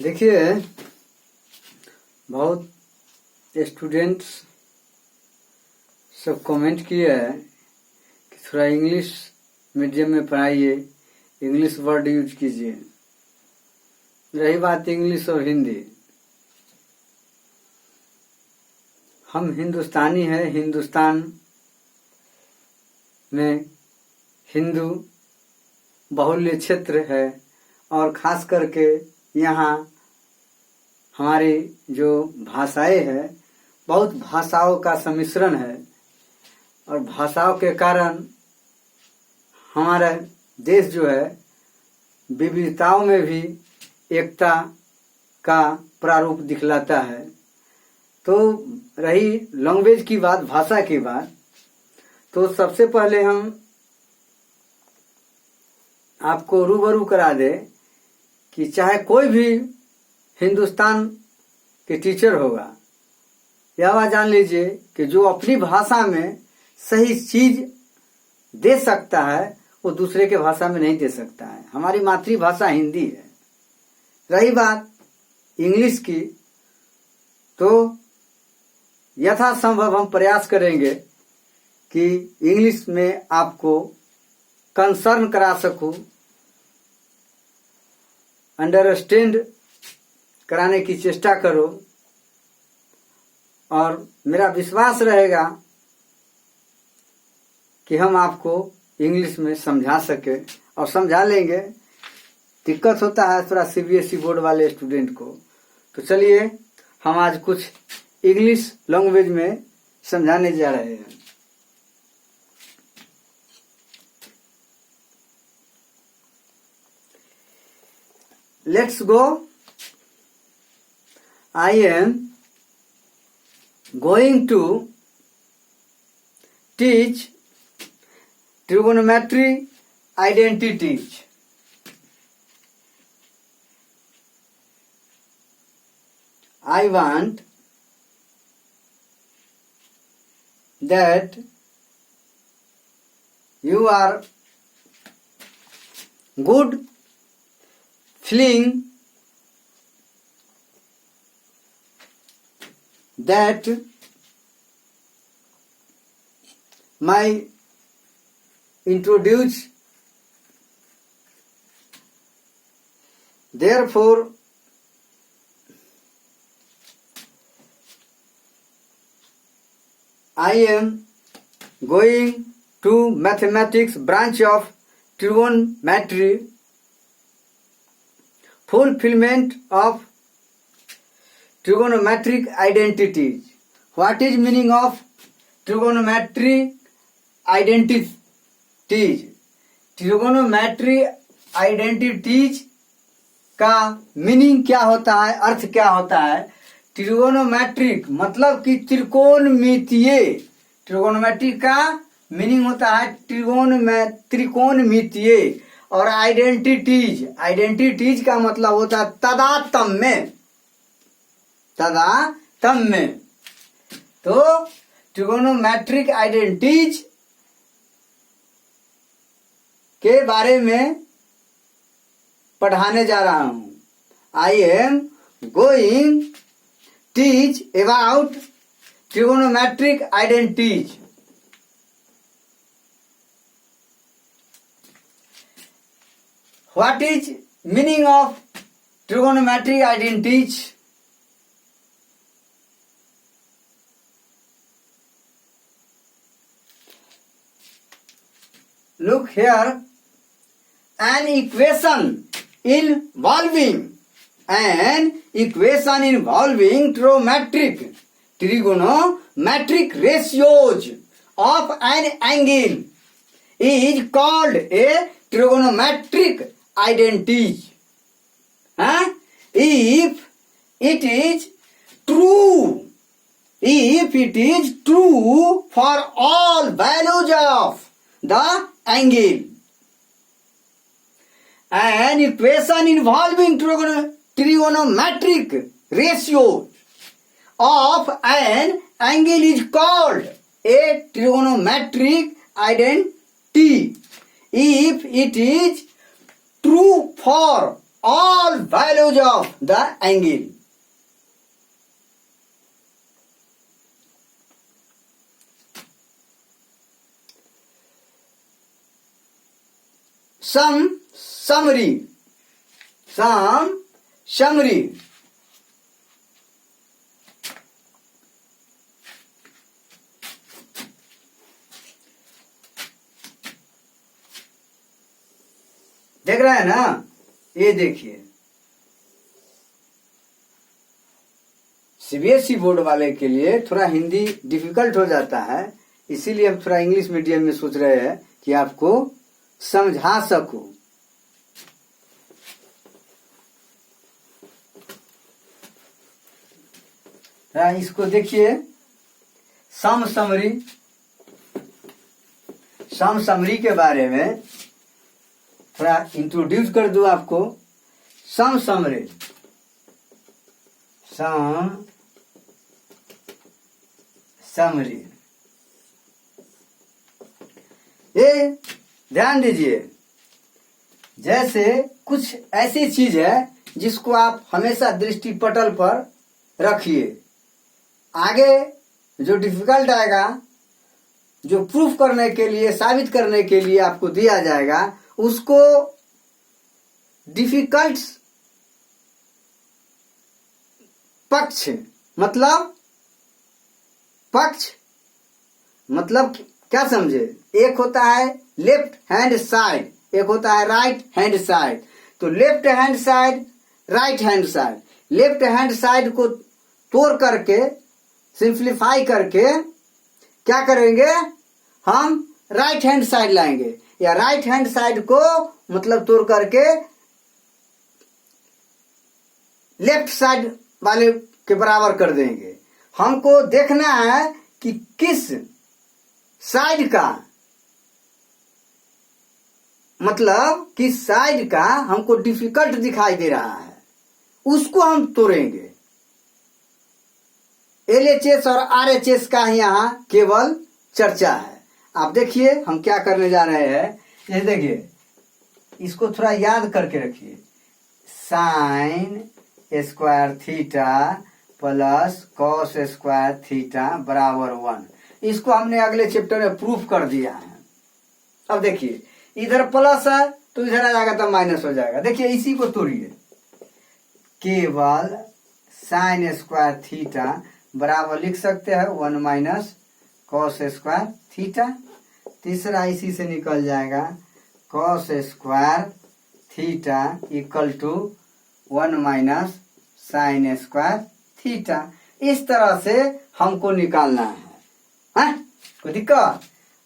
देखिए, बहुत स्टूडेंट्स सब कमेंट किए है कि थोड़ा इंग्लिश मीडियम में पढ़ाइए, इंग्लिश वर्ड यूज कीजिए। रही बात इंग्लिश और हिंदी, हम हिंदुस्तानी हैं। हिंदुस्तान में हिंदू बाहुल्य क्षेत्र है और खास करके यहाँ हमारी जो भाषाएं है, बहुत भाषाओं का सम्मिश्रण है और भाषाओं के कारण हमारा देश जो है विविधताओं में भी एकता का प्रारूप दिखलाता है। तो रही लैंग्वेज की बात, भाषा की बात, तो सबसे पहले हम आपको रूबरू करा दे कि चाहे कोई भी हिंदुस्तान के टीचर होगा, यह बात जान लीजिए कि जो अपनी भाषा में सही चीज दे सकता है वो दूसरे के भाषा में नहीं दे सकता है। हमारी मातृभाषा हिंदी है। रही बात इंग्लिश की, तो यथासंभव हम प्रयास करेंगे कि इंग्लिश में आपको कंसर्न करा सकूं, अंडरस्टैंड कराने की चेष्टा करो और मेरा विश्वास रहेगा कि हम आपको इंग्लिश में समझा सके और समझा लेंगे। दिक्कत होता है थोड़ा सीबीएसई बोर्ड वाले स्टूडेंट को। तो चलिए हम आज कुछ इंग्लिश लैंग्वेज में समझाने जा रहे हैं। Let's go. I am going to teach trigonometry identities. I want that you are good feeling that my introduce, therefore I am going to mathematics branch of trigonometry, fulfillment of trigonometric identities. What is meaning of trigonometric identities? Trigonometry identities का meaning क्या होता है, अर्थ क्या होता है? Trigonometric मतलब कि त्रिकोणमितीय। ट्रिगोनोमेट्रिक का मीनिंग होता है त्रिकोणमितीय। और आइडेंटिटीज, आइडेंटिटीज का मतलब होता है तादात्म्य, तादात्म्य। तो ट्रिगोनोमेट्रिक आइडेंटिटीज के बारे में पढ़ाने जा रहा हूं। I am going teach about trigonometric identities. What is meaning of trigonometric identities? Look here, an equation involving trigonometric ratios of an angle is called a trigonometric identity. If it is true for all values of the angle, an equation involving trigonometric ratios of an angle is called a trigonometric identity. If it is true for all values of the angle. Summary. देख रहे हैं ना, ये देखिए CBSE board वाले के लिए थोड़ा हिंदी डिफिकल्ट हो जाता है, इसीलिए हम थोड़ा इंग्लिश मीडियम में सोच रहे हैं कि आपको समझा सकूं। इसको देखिए, सम समरी के बारे में थोड़ा इंट्रोड्यूस कर दूं आपको। सम समरी ये ध्यान दीजिए, जैसे कुछ ऐसी चीज है जिसको आप हमेशा दृष्टि पटल पर रखिए, आगे जो डिफिकल्ट आएगा, जो प्रूफ करने के लिए, साबित करने के लिए आपको दिया जाएगा, उसको डिफिकल्ट पक्ष मतलब क्या समझे? एक होता है लेफ्ट हैंड साइड, एक होता है राइट हैंड साइड। तो left hand side, right hand side, left hand side को तोड़ करके, सिंप्लीफाई करके क्या करेंगे? हम राइट हैंड साइड लाएंगे, या राइट हैंड साइड को मतलब तोड़ करके लेफ्ट साइड वाले के बराबर कर देंगे। हमको देखना है कि किस साइड का, मतलब किस साइड का हमको डिफिकल्ट दिखाई दे रहा है, उसको हम तोड़ेंगे। एलएचएस और आरएचएस का यहाँ केवल चर्चा है। आप देखिए हम क्या करने जा रहे हैं। ये देखिए, इसको थोड़ा याद करके रखिए। Sign square theta plus cos square theta बराबर 1। इसको हमने अगले चैप्टर में प्रूफ कर दिया है। अब देखिए, इधर प्लस है तो इधर आ जाएगा तो माइनस हो जाएगा। देखिए इसी को तोड़िए, केवल साइन स्क्वायर थीटा बराबर लिख सकते हैं 1 माइनस कॉस स्क्वायर थीटा। तीसरा इसी से निकल जाएगा cos square theta equal to 1 minus sine square theta. इस तरह से हमको निकालना है। कोई दिक्कत?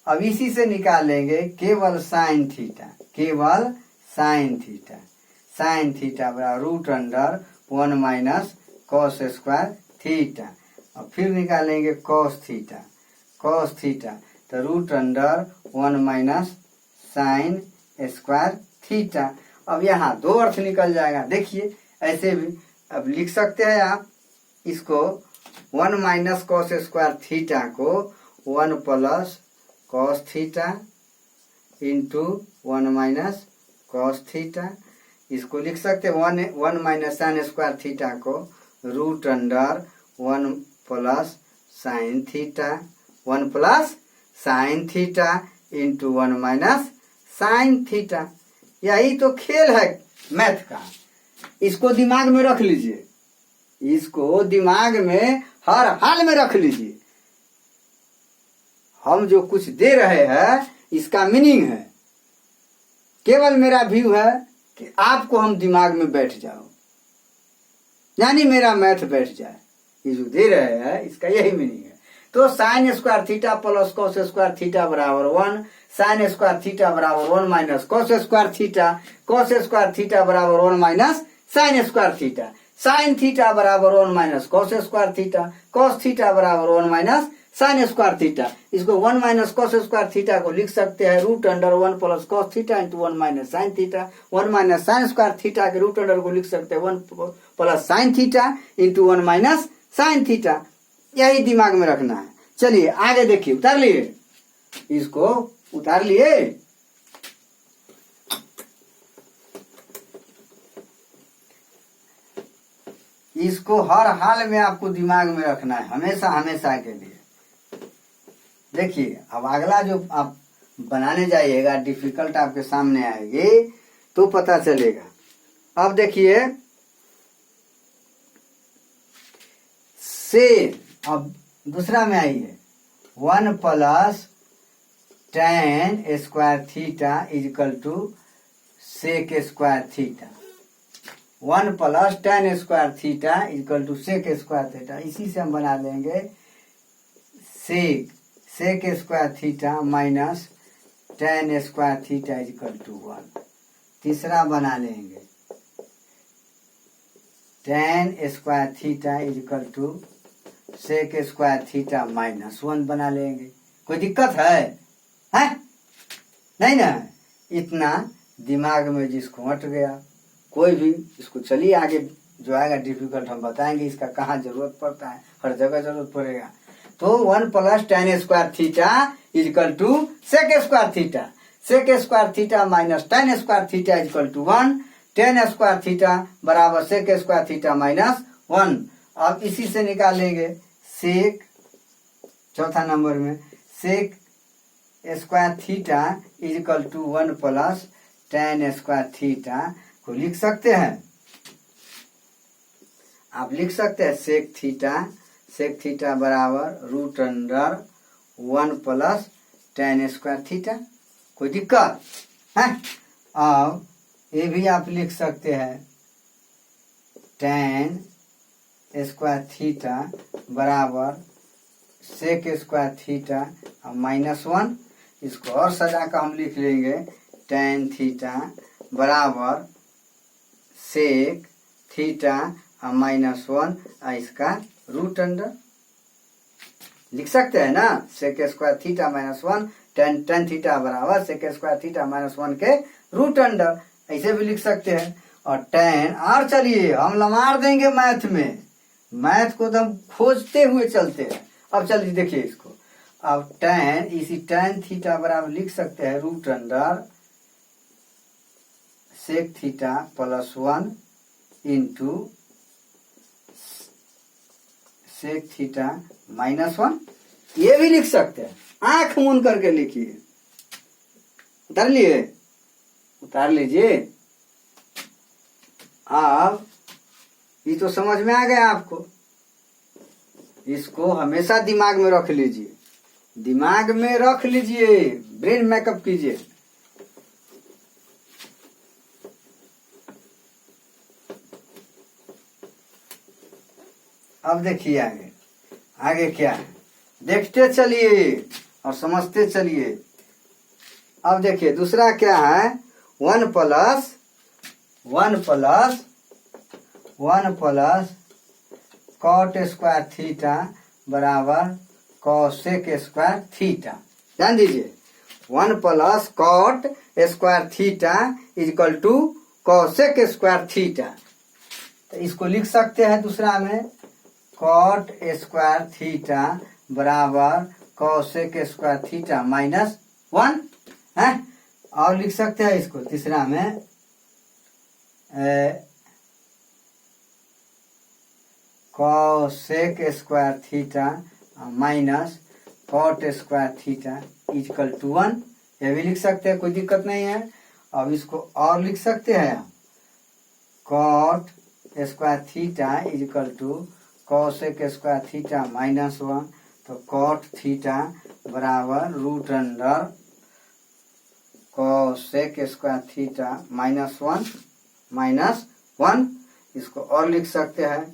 अब इसी से निकालेंगे केवल साइन थीटा, केवल साइन थीटा। साइन थीटा बराबर root under 1 minus cos square theta. और फिर निकालेंगे कॉस थीटा, कॉस थीटा तो root under 1 minus sine square theta. अब यहाँ दो अर्थ निकल जाएगा। देखिए ऐसे भी अब लिख सकते हैं आप इसको, 1 माइनस कॉस स्क्वायर थीटा को 1 plus cos theta into 1 minus cos theta. इसको लिख सकते हैं 1 माइनस साइन स्क्वायर थीटा को root under 1 plus sine theta, 1 plus sine theta into 1 minus sine theta. यही तो खेल है मैथ का। इसको दिमाग में रख लीजिए, इसको दिमाग में हर हाल में रख लीजिए। हम जो कुछ दे रहे हैं इसका मीनिंग है, केवल मेरा व्यू है कि आपको हम दिमाग में बैठ जाओ, यानी मेरा मैथ बैठ जाए। ये जो दे रहे हैं इसका यही मीनिंग है। तो sign square theta plus cos square theta बराबर 1, साइन स्क्वायर थीटा बराबर 1 minus cos square theta, cos square theta बराबर 1 minus sine square theta, sine theta बराबर 1 minus cos square theta, cos theta बराबर 1 माइनस साइन स्क्वायर थीटा। इसको 1 minus cos square theta को लिख सकते हैं root under 1 plus cos theta into 1 minus sine theta. 1 minus sine square theta के root under को लिख सकते हैं 1 plus sine theta into 1 minus sine theta. यही दिमाग में रखना है। चलिए आगे देखिए, उतार लिए, इसको उतार लिए। इसको हर हाल में आपको दिमाग में रखना है, हमेशा हमेशा के लिए। देखिए अब अगला जो आप बनाने जाइएगा डिफिकल्ट आपके सामने आएगी तो पता चलेगा। अब देखिए से, अब दूसरा में आइए 1 plus tan square theta equal to sec square theta. 1 plus tan square theta equal to sec square theta. इसी से हम बना लेंगे sec square theta minus tan square theta equal to 1। तीसरा बना लेंगे tan square theta equal to sec square theta minus 1 बना लेंगे। कोई दिक्कत है? नहीं ना? इतना दिमाग में जिसको हट गया कोई भी इसको, चलिए आगे जो आएगा डिफिकल्ट हम बताएंगे इसका कहाँ जरूरत पड़ता है, हर जगह जरूरत पड़ेगा। तो 1 plus tan square theta equal to sec square theta, sec square theta minus tan square theta equal to 1, tan square theta बराबर सेक स्क्वायर थीटा माइनस 1। अब इसी से निकालेंगे सेक, चौथा नंबर में sec square theta equal to 1 plus tan square theta को लिख सकते हैं, आप लिख सकते हैं सेक थीटा बराबर root under 1 plus tan square theta. कोई दिक्कत है? अब ये भी आप लिख सकते हैं tan स्क्वायर थीटा बराबर सेक स्क्वायर थीटा माइनस 1। इसको और सजा कर हम लिख लेंगे tan थीटा बराबर सेक थीटा माइनस 1 इसका रूट अंडर लिख सकते हैं ना, sec square theta minus 1 tan theta बराबर सेक स्क्वायर थीटा माइनस 1 के रूट अंडर, ऐसे भी लिख सकते हैं। और tan, और चलिए हम लमार देंगे मैथ में, मैथ को तो हम खोजते हुए चलते हैं। अब चलिए देखिए इसको, अब tan थीटा बराबर लिख सकते हैं root under sec theta plus 1 into sec theta minus 1, ये भी लिख सकते हैं। आंख मूंद करके लिखिए, उतार लीजिए। अब ये तो समझ में आ गया आपको, इसको हमेशा दिमाग में रख लीजिए, दिमाग में रख लीजिए, ब्रेन मेकअप कीजिए। अब देखिए आगे क्या है, देखते चलिए और समझते चलिए। अब देखिए दूसरा क्या है, 1 प्लस कॉट स्क्वायर थीटा बराबर कॉसेक स्क्वायर थीटा। ध्यान दीजिए 1 plus cot square theta equal to cosec square theta. तो इसको लिख सकते हैं दूसरा में कॉट स्क्वायर थीटा बराबर कॉसेक स्क्वायर थीटा माइनस 1 है। और लिख सकते हैं इसको तीसरा में cosec square theta minus cot square theta equal to 1, ये भी लिख सकते हैं, कोई दिक्कत नहीं है। अब इसको और लिख सकते हैं cot square theta equal to cosec square theta minus 1, तो कॉट थीटा बराबर root under cosec square theta minus 1। इसको और लिख सकते हैं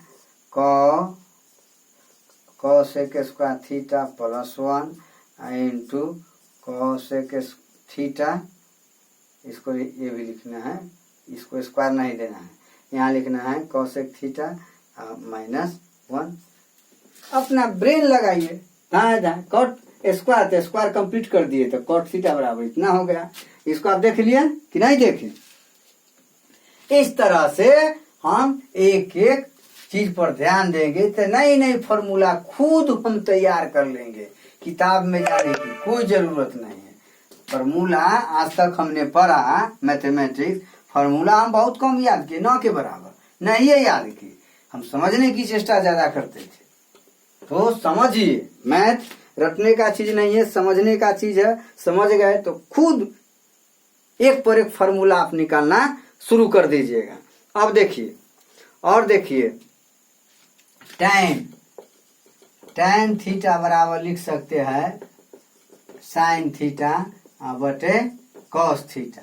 cosec square theta plus 1 into cosec theta, इसको ये भी लिखना है, इसको स्क्वायर नहीं देना है, यहाँ लिखना है कॉसेक थीटा माइनस 1। अपना ब्रेन लगाइए, कहाँ कॉट स्क्वायर, तो स्क्वायर कंप्लीट कर दिए तो कॉट थीटा बराबर इतना हो गया। इसको आप देख लिया कि नहीं देखे? इस तरह से हम एक एक चीज पर ध्यान देंगे तो नई नई फॉर्मूला खुद हम तैयार कर लेंगे, किताब में जाने की कोई जरूरत नहीं है। फॉर्मूला आज तक हमने पढ़ा मैथमेटिक्स, फॉर्मूला हम बहुत कम याद किए, 9 के बराबर नहीं है याद की, हम समझने की चेष्टा ज्यादा करते थे। तो समझिए, मैथ रटने का चीज नहीं है, समझने का चीज है। समझ गए तो खुद एक पर एक फॉर्मूला आप निकालना शुरू कर दीजिएगा। अब देखिए, और देखिए, tan थीटा बराबर लिख सकते हैं sin थीटा बटे cos थीटा।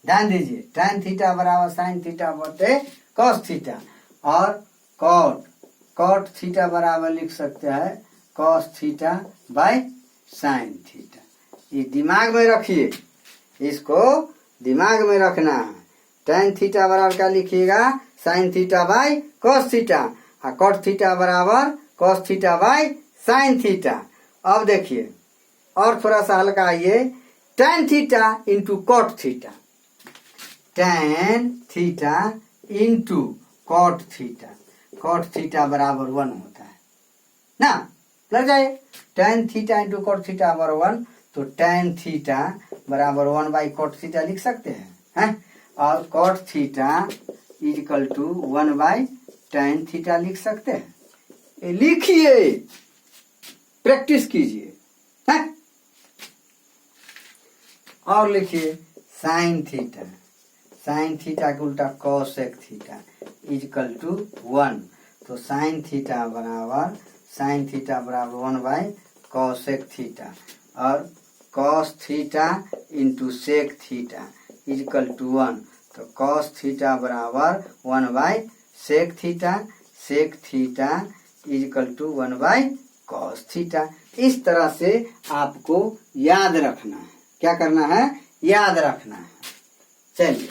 ध्यान दीजिए, tan थीटा बराबर sin थीटा बटे cos थीटा, और cot थीटा बराबर लिख सकते हैं cos theta by sin theta. ये दिमाग में रखिए, इसको दिमाग में रखना है। tan थीटा बराबर क्या लिखिएगा, sin theta by cos theta, और cot थीटा बराबर cos theta by sin theta. अब देखिए और थोड़ा सा हल्का आइए, tan theta into cot theta, tan theta into cot theta, cot theta बराबर 1 होता है ना, लग जाए। tan theta into cot theta बराबर 1, तो tan थीटा बराबर 1 बाई cot थीटा लिख सकते हैं, और cot theta equal to 1 by tan theta लिख सकते हैं। लिखिए, प्रैक्टिस कीजिए, है? और लिखिए sin थीटा, sin थीटा के उल्टा cosec थीटा इक्वल टू 1, तो sin थीटा बराबर 1 बाई cosec थीटा, और cos theta into sec theta equal to 1, तो cos थीटा बराबर 1 by sec theta equal to 1 by cos theta. इस तरह से आपको याद रखना है। क्या करना है, याद रखना है। चलिए,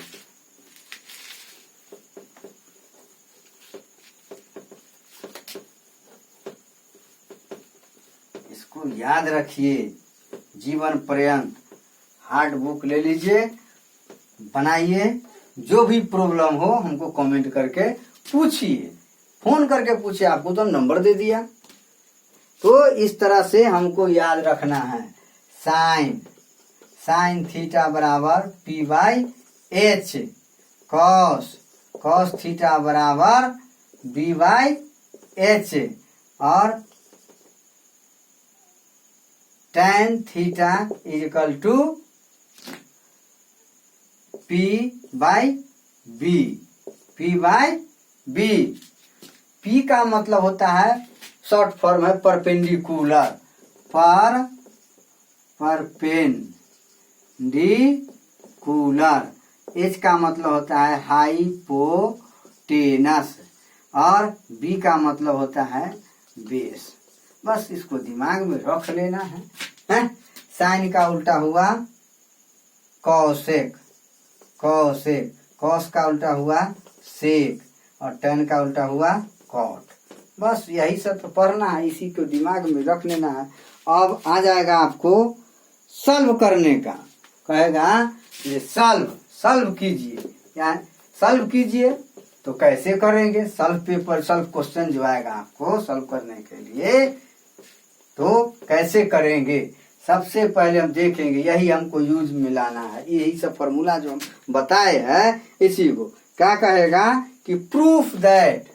इसको याद रखिए जीवन पर्यंत। हार्ड बुक ले लीजिए, बनाइए, जो भी प्रॉब्लम हो हमको कमेंट करके पूछिए, फोन करके पूछिए, आपको तो हम नंबर दे दिया। तो इस तरह से हमको याद रखना है। साइन थीटा बराबर P by H, cos theta बराबर B बाई H, और tan theta equal to P by B। P का मतलब होता है, शॉर्ट फॉर्म है परपेंडिकुलर, परपेंडिकुलर। H का मतलब होता है हाइपोटेनस, और B का मतलब होता है बेस। बस इसको दिमाग में रख लेना है? साइन का उल्टा हुआ कॉसेक, कॉस का उल्टा हुआ सेक, और tan का उल्टा हुआ कॉट। बस यही सब तो पढ़ना है, इसी को दिमाग में रख लेना है। अब आ जाएगा आपको सॉल्व करने का, कहेगा ये सॉल्व कीजिए, या सॉल्व कीजिए। तो कैसे करेंगे सॉल्व पेपर, सॉल्व क्वेश्चन जो आएगा आपको सॉल्व करने के लिए, तो कैसे करेंगे, सबसे पहले हम देखेंगे, यही हमको यूज मिलाना है, यही सब फॉर्मूला जो हम बताए हैं, इसी को क्या कहेगा कि प्रूफ दैट,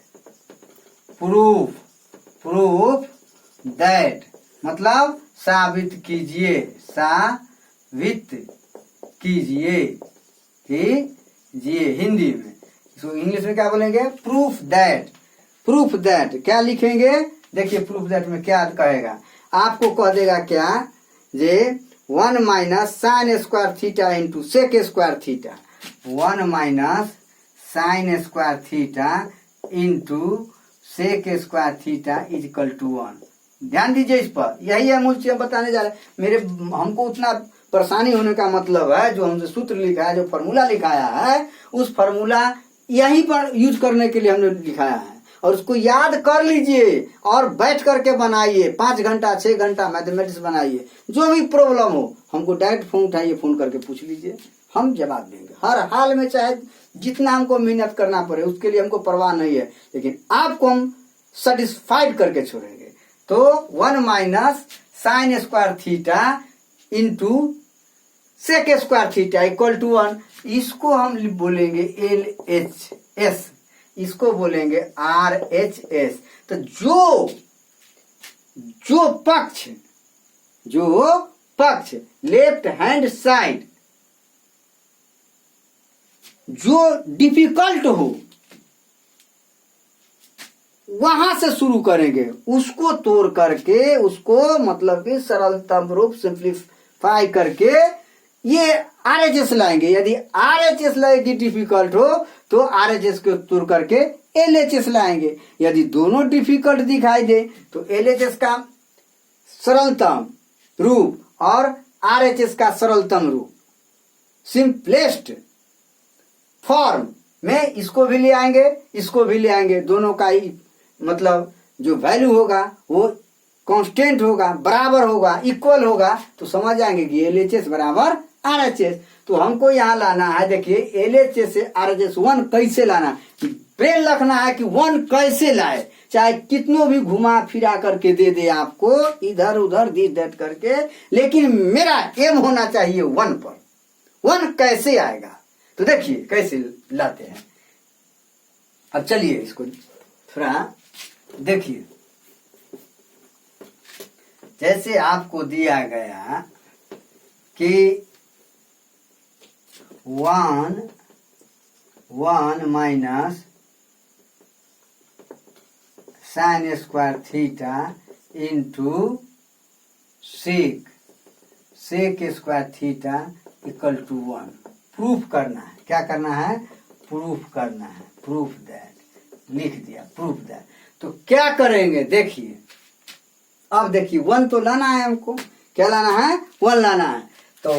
मतलब साबित कीजिए हिंदी में। इसको इंग्लिश में क्या बोलेंगे, प्रूफ दैट। क्या लिखेंगे, देखिए प्रूफ दैट में क्या कहेगा, आपको कह देगा क्या, जे 1 minus sine square theta into sec square theta, 1 minus sine square theta into sec square theta equal to 1। ध्यान दीजिए इस पर, यही है मूल चीज बताने जा रहे हैं। हमको उतना परेशानी होने का मतलब है, जो हमसे सूत्र लिखा है, जो फॉर्मूला लिखाया है, उस फॉर्मूला यहीं पर यूज करने के लिए हमने लिखाया है, और उसको याद कर लीजिए और बैठ करके बनाइए, 5 घंटा 6 घंटा मैथमेटिक्स बनाइए। जो भी प्रॉब्लम हो हमको डायरेक्ट फोन उठाइए, फोन करके पूछ लीजिए, हम जवाब देंगे हर हाल में, चाहे जितना हमको मेहनत करना पड़े, उसके लिए हमको परवाह नहीं है, लेकिन आपको हम सेटिस्फाइड करके छोड़ेंगे। तो 1 minus sine square theta into sec square theta equal to 1, इसको हम बोलेंगे LHS, इसको बोलेंगे RHS। तो जो पक्ष लेफ्ट हैंड साइड जो डिफिकल्ट हो वहां से शुरू करेंगे, उसको तोड़ करके, उसको मतलब कि सरलतम रूप सिंप्लीफाई करके ये RHS लाएंगे। यदि RHS लाएगी डिफिकल्ट हो तो RHS को तोड़ करके LHS लाएंगे। यदि दोनों डिफिकल्ट दिखाई दे तो LHS का सरलतम रूप और RHS का सरलतम रूप सिंपलेस्ट फॉर्म में इसको भी ले आएंगे, इसको भी ले आएंगे। दोनों का ही मतलब जो वैल्यू होगा वो कांस्टेंट होगा, बराबर होगा, इक्वल होगा, तो समझ जाएंगे कि LHS बराबर RHS। तो हमको यहाँ लाना है, देखिए LHS से RHS 1 कैसे लाना, ब्रेन रखना है कि 1 कैसे लाए, चाहे कितनों भी घुमा फिरा करके दे दे आपको, इधर उधर दी दैट करके, लेकिन मेरा एम होना चाहिए 1 पर। 1 कैसे आएगा तो देखिए कैसे लाते हैं। अब चलिए इसको थोड़ा देखिए। जैसे आपको दिया गया कि 1 minus sine square theta into sec square theta equal to 1। Proof करना है, क्या करना है, प्रूफ करना है, प्रूफ दैट, लिख दिया प्रूफ दैट। तो क्या करेंगे देखिए, अब देखिए 1 तो लाना है हमको, क्या लाना है, 1 लाना है। तो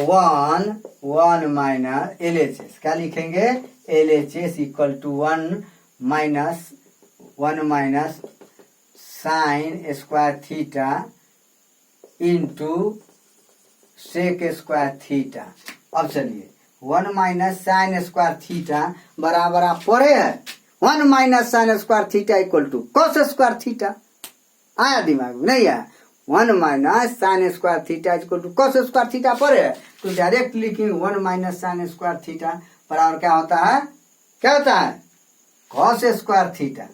1 माइनस LHS, क्या लिखेंगे, LHS equal to 1 minus sine square theta into sec square theta. अब चलिए 1 माइनस साइन स्क्वायर थीटा बराबर आप पढ़े हैं 1 minus sine square theta equal to cos square theta. आया दिमाग में, नहीं आया? 1 minus sine square theta equal to cos square theta पढ़े है, तो डायरेक्ट लिखेंगे 1 माइनस साइन स्क्वायर थीटा बराबर क्या होता है, क्या होता है, कॉस स्क्वायर थीटा।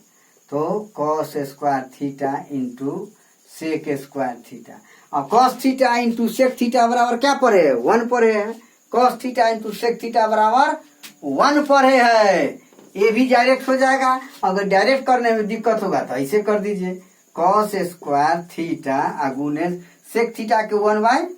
तो cos square theta into sec square theta. और cos theta into sec theta बराबर क्या पढ़े है, 1 पढ़े है। Cos theta into sec theta बराबर 1 पढ़े है। ये भी डायरेक्ट हो जाएगा। अगर डायरेक्ट करने में दिक्कत होगा तो ऐसे कर दीजिए, कॉस स्क्वायर थीटा अगुने सेक थीटा के 1/2